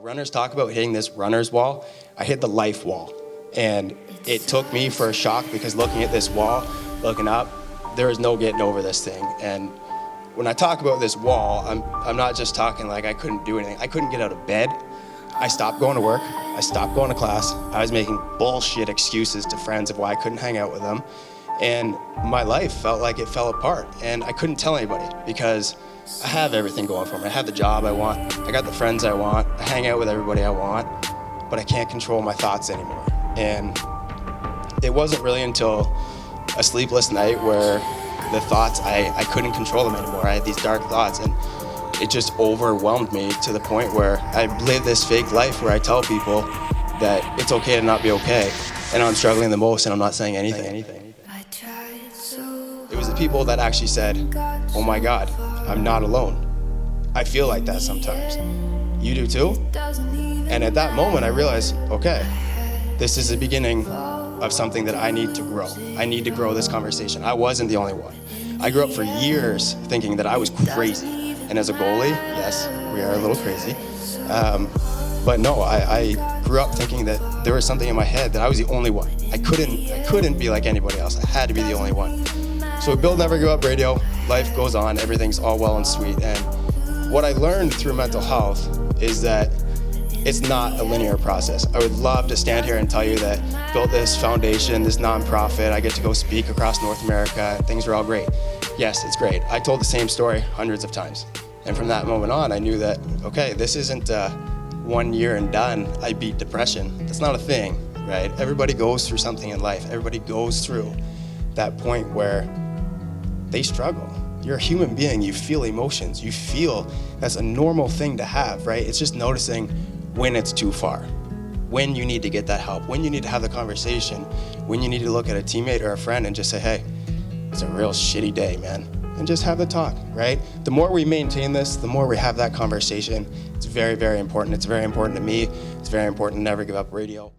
Runners talk about hitting this runner's wall. I hit the life wall. And it took me for a shock because looking at this wall, looking up, there is no getting over this thing. And when I talk about this wall, I'm not just talking like I couldn't do anything. I couldn't get out of bed. I stopped going to work. I stopped going to class. I was making bullshit excuses to friends of why I couldn't hang out with them. And my life felt like it fell apart. And I couldn't tell anybody because I have everything going for me. I have the job I want. I got the friends I want. I hang out with everybody I want. But I can't control my thoughts anymore. And it wasn't really until a sleepless night where the thoughts, I couldn't control them anymore. I had these dark thoughts and it just overwhelmed me to the point where I live this fake life where I tell people that it's okay to not be okay. And I'm struggling the most and I'm not saying anything. It was the people that actually said, oh my God, I'm not alone. I feel like that sometimes. You do too? And at that moment I realized, okay, this is the beginning of something that I need to grow. I need to grow this conversation. I wasn't the only one. I grew up for years thinking that I was crazy. And as a goalie, yes, we are a little crazy. But no, I grew up thinking that there was something in my head that I was the only one. I couldn't be like anybody else. I had to be the only one. So Build Never Give Up Radio, life goes on, everything's all well and sweet. And what I learned through mental health is that it's not a linear process. I would love to stand here and tell you that I built this foundation, this nonprofit, I get to go speak across North America, things are all great. Yes, it's great. I told the same story hundreds of times. And from that moment on, I knew that, okay, this isn't 1 year and done, I beat depression. That's not a thing, right? Everybody goes through something in life. Everybody goes through that point where they struggle. You're a human being, you feel emotions, you feel that's a normal thing to have, right? It's just noticing when it's too far, when you need to get that help, when you need to have the conversation, when you need to look at a teammate or a friend and just say, hey, it's a real shitty day, man. And just have the talk, right? The more we maintain this, the more we have that conversation. It's very, very important. It's very important to me. It's very important to Never Give Up Radio.